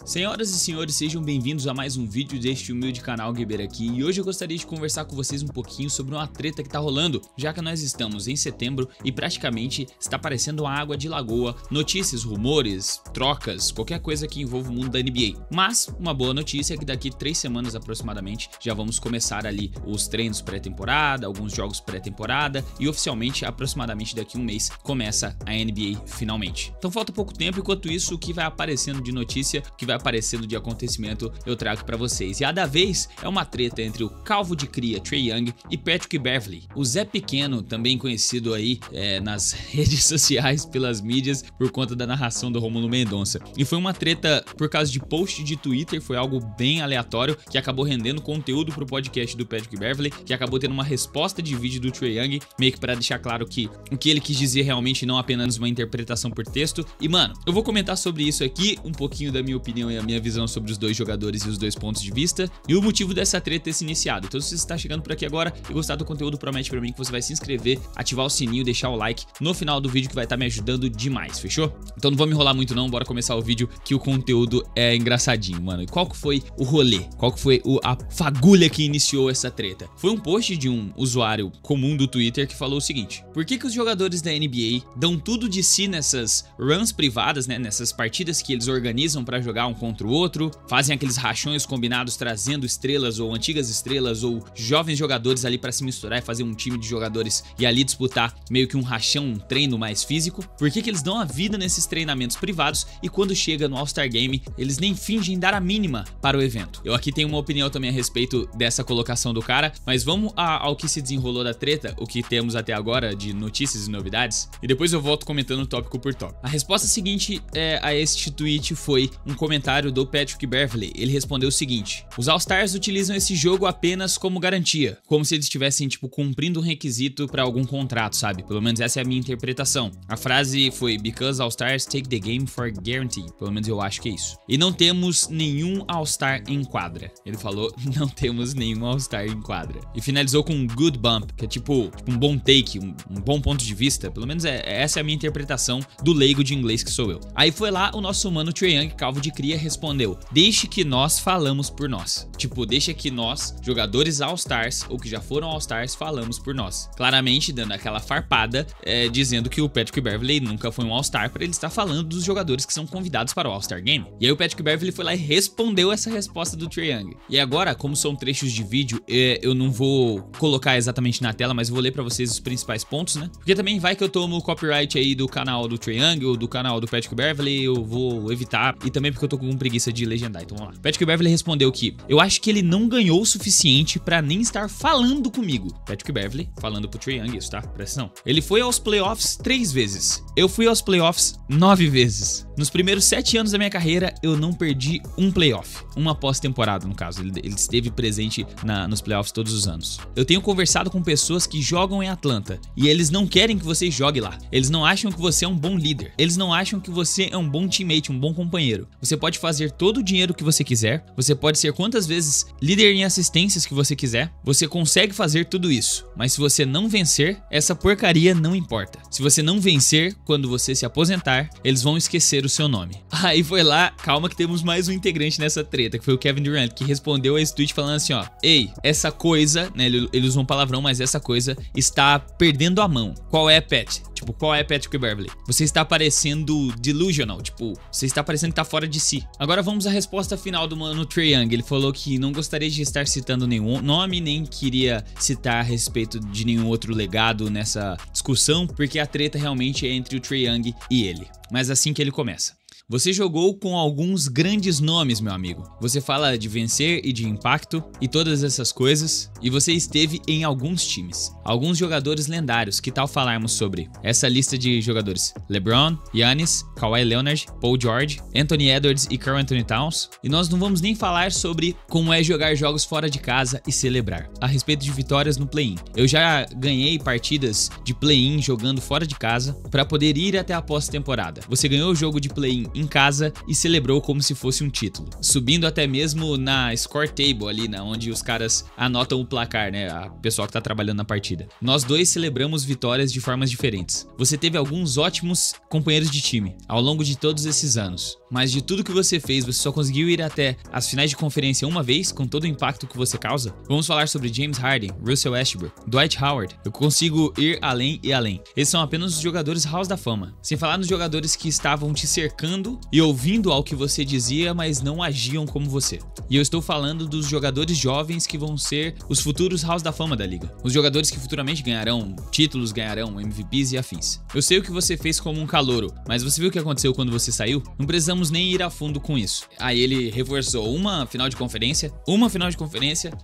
Senhoras e senhores, sejam bem-vindos a mais um vídeo deste humilde canal Gamer aqui. E hoje eu gostaria de conversar com vocês um pouquinho sobre uma treta que tá rolando, já que nós estamos em setembro e praticamente está parecendo uma água de lagoa, notícias, rumores, trocas, qualquer coisa que envolva o mundo da NBA. Mas uma boa notícia é que daqui 3 semanas aproximadamente já vamos começar ali os treinos pré-temporada, alguns jogos pré-temporada e oficialmente aproximadamente daqui um mês começa a NBA finalmente. Então falta pouco tempo, enquanto isso o que vai aparecendo de notícia, o que vai aparecendo de acontecimento eu trago pra vocês. E a da vez é uma treta entre o calvo de cria Trae Young e Patrick Beverley. O Zé Pequeno, também conhecido aí nas redes sociais, pelas mídias, por conta da narração do Rômulo Mendonça. E foi uma treta por causa de post de Twitter, foi algo bem aleatório, que acabou rendendo conteúdo pro podcast do Patrick Beverley, que acabou tendo uma resposta de vídeo do Trae Young, meio que pra deixar claro que o que ele quis dizer realmente não apenas uma interpretação por texto. E mano, eu vou comentar sobre isso aqui, um pouquinho da minha opinião e a minha visão sobre os dois jogadores e os dois pontos de vista e o motivo dessa treta ter se iniciado. Então se você está chegando por aqui agora e gostar do conteúdo, promete pra mim que você vai se inscrever, ativar o sininho, deixar o like no final do vídeo que vai estar me ajudando demais, fechou? Então não vou me enrolar muito não, bora começar o vídeo que o conteúdo é engraçadinho, mano. E qual que foi o rolê? Qual que foi a fagulha que iniciou essa treta? Foi um post de um usuário comum do Twitter que falou o seguinte: por que os jogadores da NBA dão tudo de si nessas runs privadas, né, nessas partidas que eles organizam pra jogar um contra o outro, fazem aqueles rachões combinados trazendo estrelas ou antigas estrelas ou jovens jogadores ali pra se misturar e fazer um time de jogadores e ali disputar meio que um rachão, um treino mais físico? Por que eles dão a vida nesses treinamentos privados e quando chega no All-Star Game eles nem fingem dar a mínima para o evento? Eu aqui tenho uma opinião também a respeito dessa colocação do cara, mas vamos ao que se desenrolou da treta, o que temos até agora de notícias e novidades, e depois eu volto comentando tópico por tópico. A resposta seguinte a este tweet foi um comentário do Patrick Beverley. Ele respondeu o seguinte: os All-Stars utilizam esse jogo apenas como garantia, como se eles estivessem tipo cumprindo um requisito para algum contrato, sabe? Pelo menos essa é a minha interpretação. A frase foi because All-Stars take the game for guarantee. Pelo menos eu acho que é isso. E não temos nenhum All-Star em quadra. Ele falou não temos nenhum All-Star em quadra. E finalizou com um good bump, que é tipo um bom take, um bom ponto de vista. Pelo menos essa é a minha interpretação do leigo de inglês que sou eu. Aí foi lá o nosso mano Trae Young, calvo de cria, respondeu: deixe que nós falamos por nós. Tipo, deixa que nós, jogadores All-Stars ou que já foram All-Stars, falamos por nós. Claramente dando aquela farpada, dizendo que o Patrick Beverley nunca foi um All-Star para ele estar falando dos jogadores que são convidados para o All-Star Game. E aí o Patrick Beverley foi lá e respondeu essa resposta do Trae Young. E agora, como são trechos de vídeo, eu não vou colocar exatamente na tela, mas eu vou ler pra vocês os principais pontos, né? Porque também vai que eu tomo o copyright aí do canal do Trae Young ou do canal do Patrick Beverley, eu vou evitar, e também porque eu tô com preguiça de legendar, então vamos lá. Patrick Beverley respondeu que eu acho que ele não ganhou o suficiente pra nem estar falando comigo. Patrick Beverley falando pro Trae Young isso, tá? Presta atenção. Ele foi aos playoffs 3 vezes. Eu fui aos playoffs 9 vezes. Nos primeiros 7 anos da minha carreira, eu não perdi um playoff. Uma pós-temporada, no caso. Ele esteve presente nos playoffs todos os anos. Eu tenho conversado com pessoas que jogam em Atlanta e eles não querem que você jogue lá. Eles não acham que você é um bom líder. Eles não acham que você é um bom teammate, um bom companheiro. Você pode fazer todo o dinheiro que você quiser. Você pode ser quantas vezes líder em assistências que você quiser. Você consegue fazer tudo isso. Mas se você não vencer, essa porcaria não importa. Se você não vencer, quando você se aposentar, eles vão esquecer o seu nome. Aí foi lá, calma que temos mais um integrante nessa treta, que foi o Kevin Durant, que respondeu a esse tweet falando assim, ó: ei, essa coisa, né, ele usou um palavrão, mas essa coisa está perdendo a mão. Qual é, Pat? Tipo, qual é, Patrick Beverley? Você está parecendo delusional, tipo, você está parecendo que tá fora de si. Agora vamos à resposta final do mano Trae Young. Ele falou que não gostaria de estar citando nenhum nome, nem queria citar a respeito de nenhum outro legado nessa discussão, porque a treta realmente é entre o Trae Young e ele. Mas assim que ele começa: você jogou com alguns grandes nomes, meu amigo. Você fala de vencer e de impacto e todas essas coisas, e você esteve em alguns times. Alguns jogadores lendários, que tal falarmos sobre essa lista de jogadores? LeBron, Giannis, Kawhi Leonard, Paul George, Anthony Edwards e Karl Anthony Towns. E nós não vamos nem falar sobre como é jogar jogos fora de casa e celebrar, a respeito de vitórias no play-in. Eu já ganhei partidas de play-in jogando fora de casa para poder ir até a pós-temporada. Você ganhou o jogo de play-in em casa e celebrou como se fosse um título, subindo até mesmo na score table ali, onde os caras anotam o placar, né, a pessoa que tá trabalhando na partida. Nós dois celebramos vitórias de formas diferentes. Você teve alguns ótimos companheiros de time ao longo de todos esses anos. mas de tudo que você fez, você só conseguiu ir até as finais de conferência uma vez, com todo o impacto que você causa? Vamos falar sobre James Harden, Russell Westbrook, Dwight Howard. Eu consigo ir além e além. Esses são apenas os jogadores Halls da Fama. Sem falar nos jogadores que estavam te cercando e ouvindo ao que você dizia, mas não agiam como você. E eu estou falando dos jogadores jovens que vão ser os futuros Halls da Fama da liga. Os jogadores que futuramente ganharão títulos, ganharão MVPs e afins. Eu sei o que você fez como um calouro, mas você viu o que aconteceu quando você saiu? Não precisamos nem ir a fundo com isso. Aí ele reforçou uma final de conferência,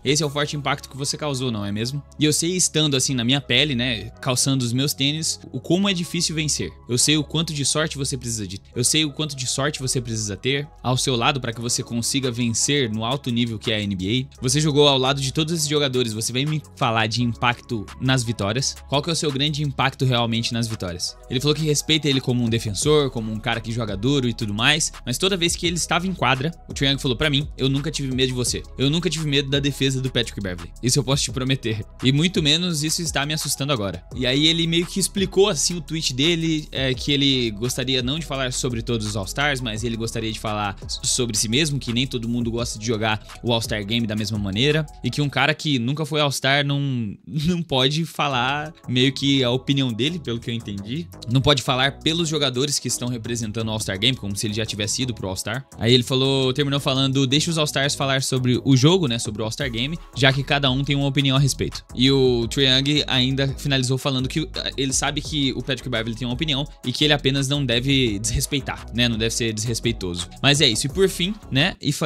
esse é o forte impacto que você causou, não é mesmo? E eu sei, estando assim na minha pele, né, calçando os meus tênis, o como é difícil vencer. Eu sei o quanto de sorte você precisa ter ao seu lado para que você consiga vencer no alto nível que é a NBA. Você jogou ao lado de todos esses jogadores, você vem me falar de impacto nas vitórias. Qual que é o seu grande impacto realmente nas vitórias? Ele falou que respeita ele como um defensor, como um cara que joga duro e tudo mais, mas toda vez que ele estava em quadra, o Trae Young falou pra mim: eu nunca tive medo de você. Eu nunca tive medo da defesa do Patrick Beverley. Isso eu posso te prometer. E muito menos isso está me assustando agora. E aí ele meio que explicou assim o tweet dele, que ele gostaria não de falar sobre todos os All-Stars, mas ele gostaria de falar sobre si mesmo, que nem todo mundo gosta de jogar o All-Star Game da mesma maneira, e que um cara que nunca foi All-Star não pode falar meio que a opinião dele, pelo que eu entendi. Não pode falar pelos jogadores que estão representando o All-Star Game, como se ele já tivesse ido pro All-Star. Aí ele terminou falando: deixa os All-Stars falar sobre o jogo, né, sobre o All-Star Game, já que cada um tem uma opinião a respeito. E o Trae Young ainda finalizou falando que ele sabe que o Patrick Beverley tem uma opinião e que ele apenas não deve desrespeitar, né, não deve ser desrespeitoso. Mas é isso. E por fim, né, If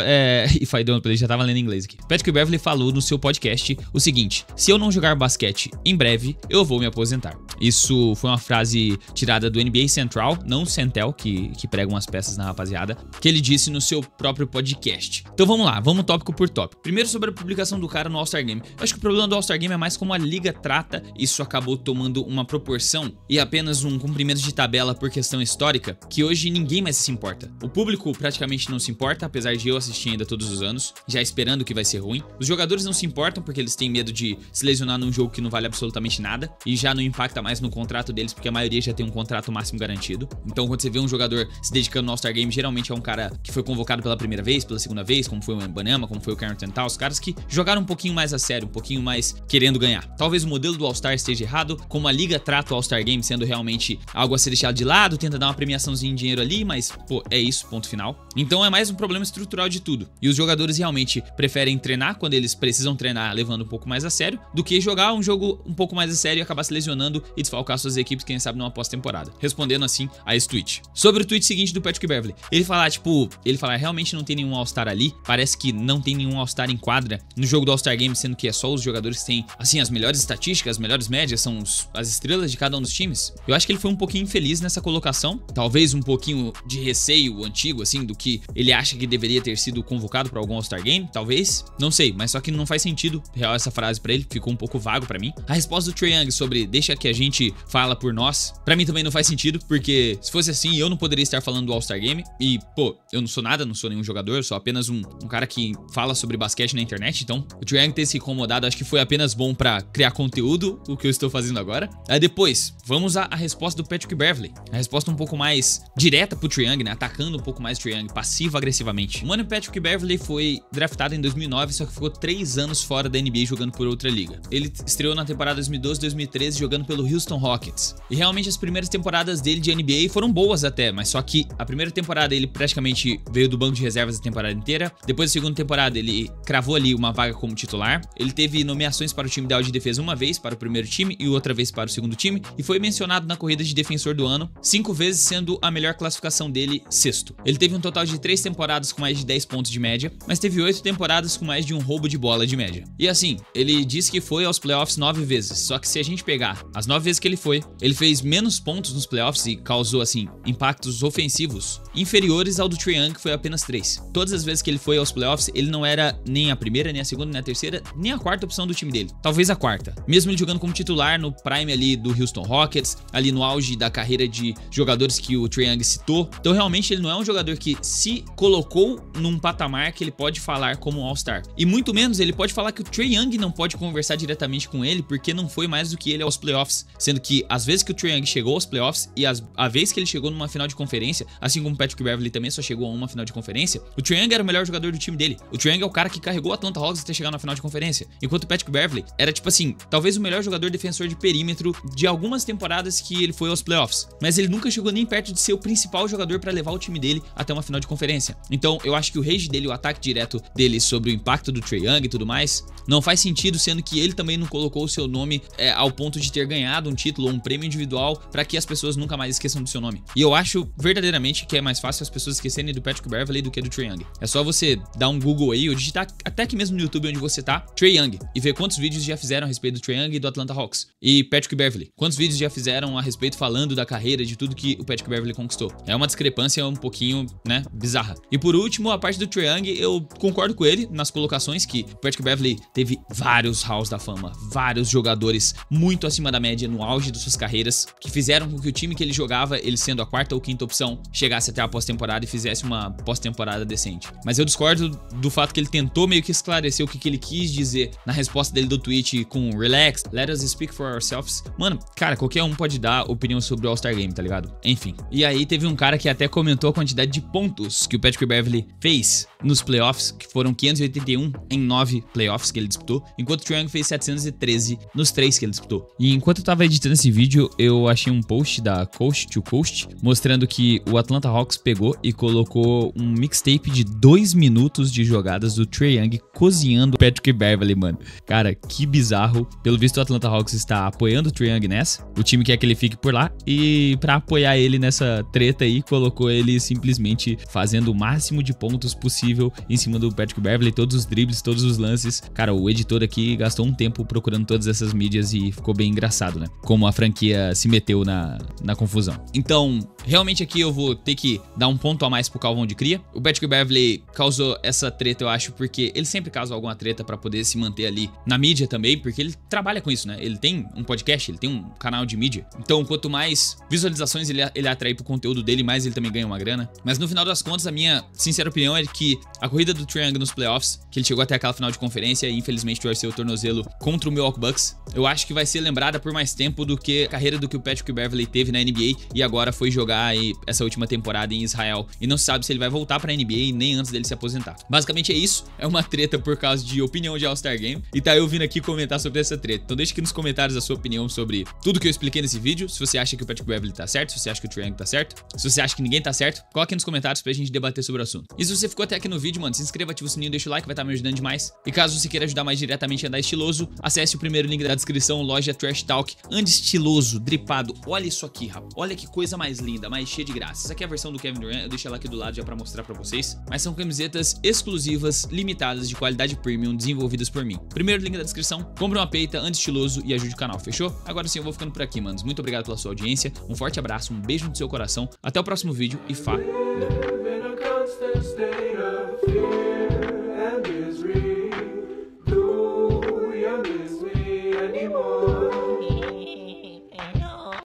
I don't play, já tava lendo em inglês aqui. Patrick Beverley falou no seu podcast o seguinte: se eu não jogar basquete em breve, eu vou me aposentar. Isso foi uma frase tirada do NBA Central, não Centel, que prega umas peças na rapaziada, que ele disse no seu próprio podcast. Então vamos lá, vamos tópico por tópico. Primeiro, sobre a publicação do cara no All-Star Game. Eu acho que o problema do All-Star Game é mais como a liga trata. Isso acabou tomando uma proporção e apenas um cumprimento de tabela por questão histórica, que hoje ninguém mais se importa. O público praticamente não se importa, apesar de eu assistir ainda todos os anos, já esperando que vai ser ruim. Os jogadores não se importam porque eles têm medo de se lesionar num jogo que não vale absolutamente nada e já não impacta mais no contrato deles, porque a maioria já tem um contrato máximo garantido. Então quando você vê um jogador se dedicando no All-Star Game, geralmente é um cara que foi convocado pela primeira vez, pela segunda vez, como foi o Mbanama, como foi o Carrington Towns, caras que jogaram um pouquinho mais a sério, um pouquinho mais querendo ganhar. Talvez o modelo do All-Star esteja errado, como a liga trata o All-Star Game sendo realmente algo a ser deixado de lado, tenta dar uma premiaçãozinha em dinheiro ali, mas pô, é isso, ponto final. Então é mais um problema estrutural de tudo. E os jogadores realmente preferem treinar quando eles precisam treinar levando um pouco mais a sério, do que jogar um jogo um pouco mais a sério e acabar se lesionando e desfalcar suas equipes, quem sabe numa pós-temporada. Respondendo assim a esse tweet. Sobre o tweet seguinte do Patrick Beverley, ele falar realmente não tem nenhum All-Star ali, parece que não tem nenhum All-Star em quadra no jogo do All-Star Game, sendo que é só os jogadores que têm, assim, as melhores estatísticas, as melhores médias, são as estrelas de cada um dos times. Eu acho que ele foi um pouquinho infeliz nessa colocação, talvez um pouquinho de receio antigo, assim, do que ele acha que deveria ter sido convocado para algum All-Star Game, talvez, não sei, mas só que não faz sentido real essa frase pra ele, ficou um pouco vago pra mim. A resposta do Trae Young sobre deixa que a gente fala por nós, pra mim também não faz sentido, porque se fosse assim, eu não poderia estar falando do All-Star Game, e pô, eu não sou nada, não sou nenhum jogador, eu sou apenas um cara que fala sobre basquete na internet, então o Trae Young ter se incomodado acho que foi apenas bom pra criar conteúdo, o que eu estou fazendo agora. Aí depois, vamos à resposta do Patrick Beverley, a resposta um pouco mais direta pro Trae Young, né, atacando um pouco mais o Trae Young, passivo-agressivamente. O mano Patrick Beverley foi draftado em 2009, só que ficou 3 anos fora da NBA jogando por outra liga. Ele estreou na temporada 2012-2013 jogando pelo Houston Rockets. E realmente as primeiras temporadas dele de NBA foram boas até, mas só que a primeira temporada ele praticamente veio do banco de reservas a temporada inteira. Depois da segunda temporada ele cravou ali uma vaga como titular. Ele teve nomeações para o time ideal de defesa uma vez para o primeiro time e outra vez para o segundo time, e foi mencionado na corrida de defensor do ano 5 vezes, sendo a melhor classificação dele sexto. Ele teve um total de 3 temporadas com mais de 10 pontos de média, mas teve 8 temporadas com mais de um roubo de bola de média. E assim, ele disse que foi aos playoffs 9 vezes, só que se a gente pegar as 9 vezes que ele foi, ele fez menos pontos nos playoffs e causou assim impactos ofensivos inferiores ao do Trae Young, que foi apenas 3. Todas as vezes que ele foi aos playoffs, ele não era nem a primeira, nem a segunda, nem a terceira, nem a quarta opção do time dele. Talvez a quarta. Mesmo ele jogando como titular no prime ali do Houston Rockets, ali no auge da carreira de jogadores que o Trae Young citou. Então realmente ele não é um jogador que se colocou num patamar que ele pode falar como All-Star. E muito menos ele pode falar que o Trae Young não pode conversar diretamente com ele, porque não foi mais do que ele aos playoffs. Sendo que as vezes que o Trae Young chegou aos playoffs e a vez que ele chegou numa final de conferência, assim como o Patrick Beverley também só chegou a uma final de conferência, o Trae Young era o melhor jogador do time dele. O Trae Young é o cara que carregou o Atlanta Hawks até chegar na final de conferência. Enquanto o Patrick Beverley era, tipo assim, talvez o melhor jogador defensor de perímetro de algumas temporadas que ele foi aos playoffs. Mas ele nunca chegou nem perto de ser o principal jogador pra levar o time dele até uma final de conferência. Então, eu acho que o rage dele, o ataque direto dele sobre o impacto do Trae Young e tudo mais, não faz sentido, sendo que ele também não colocou o seu nome ao ponto de ter ganhado um título ou um prêmio individual pra que as pessoas nunca mais esqueçam do seu nome. E eu acho verdadeiramente que é mais fácil as pessoas esquecerem do Patrick Beverley do que do Trae Young. É só você dar um Google aí ou digitar até aqui mesmo no YouTube onde você tá, Trae Young, e ver quantos vídeos já fizeram a respeito do Trae Young e do Atlanta Hawks. E Patrick Beverley, quantos vídeos já fizeram a respeito falando da carreira, de tudo que o Patrick Beverley conquistou. É uma discrepância um pouquinho, né, bizarra. E por último, a parte do Trae Young, eu concordo com ele nas colocações que o Patrick Beverley teve vários halls da fama, vários jogadores muito acima da média no auge de suas carreiras, que fizeram com que o time que ele jogava, ele sendo a quarta ou quinta opção, chegasse até a pós-temporada e fizesse uma pós-temporada decente. Mas eu discordo do fato que ele tentou meio que esclarecer o que ele quis dizer na resposta dele do tweet com relax, let us speak for ourselves. Mano, cara, qualquer um pode dar opinião sobre o All-Star Game, tá ligado? Enfim. E aí teve um cara que até comentou a quantidade de pontos que o Patrick Beverley fez nos playoffs, que foram 581 em 9 playoffs que ele disputou, enquanto o Trae Young fez 713 nos 3 que ele disputou. E enquanto eu tava editando esse vídeo, eu achei um post da Coast to Coast mostrando que o Atlanta Hawks pegou e colocou um mixtape de 2 minutos de jogadas do Trae Young cozinhando o Patrick Beverley, mano. Cara, que bizarro. Pelo visto, o Atlanta Hawks está apoiando o Trae Young nessa. O time quer que ele fique por lá e pra apoiar ele nessa treta aí, colocou ele simplesmente fazendo o máximo de pontos possível em cima do Patrick Beverley, todos os dribles, todos os lances. Cara, o editor aqui gastou um tempo procurando todas essas mídias e ficou bem engraçado, né? Como a franquia se meteu na confusão. Então, realmente aqui eu vou ter que dar um ponto a mais pro Calvão de Cria. O Patrick Beverley causou essa treta, eu acho, porque ele sempre causa alguma treta pra poder se manter ali na mídia também, porque ele trabalha com isso, né? Ele tem um podcast, ele tem um canal de mídia. Então, quanto mais visualizações ele atrai pro conteúdo dele, mais ele também ganha uma grana. Mas no final das contas, a minha sincera opinião é que a corrida do Trae Young nos playoffs, que ele chegou até aquela final de conferência e infelizmente torceu o tornozelo contra o Milwaukee Bucks, eu acho que vai ser lembrada por mais tempo do que a carreira do que o Patrick Beverley teve na NBA e agora foi jogar aí essa última temporada em Israel e não se sabe se ele vai voltar pra NBA nem antes dele se aposentar. Basicamente é isso, é uma treta por causa de opinião de All-Star Game e tá eu vindo aqui comentar sobre essa treta. Então deixa aqui nos comentários a sua opinião sobre tudo que eu expliquei nesse vídeo, se você acha que o Patrick Beverley tá certo, se você acha que o Trae Young tá certo, se você acha que ninguém tá certo, coloque nos comentários pra gente debater sobre o assunto. E se você ficou até aqui no vídeo, mano, se inscreva, ativa o sininho, deixa o like, vai estar me ajudando demais. E caso você queira ajudar mais diretamente a andar estiloso, acesse o primeiro link da descrição, loja Trash Talk, ande estiloso, dripado. Olha isso aqui, rapaz, olha que coisa mais linda, mais cheia de graça. Essa aqui é a versão do Kevin Durant, eu deixei ela aqui do lado já pra mostrar pra vocês, mas são camisetas exclusivas, limitadas, de qualidade premium, desenvolvidas por mim. Primeiro link da descrição, compre uma peita, ande estiloso e ajude o canal, fechou? Agora sim eu vou ficando por aqui, manos. Muito obrigado pela sua audiência, um forte abraço, um beijo no seu coração, até o próximo vídeo e falou!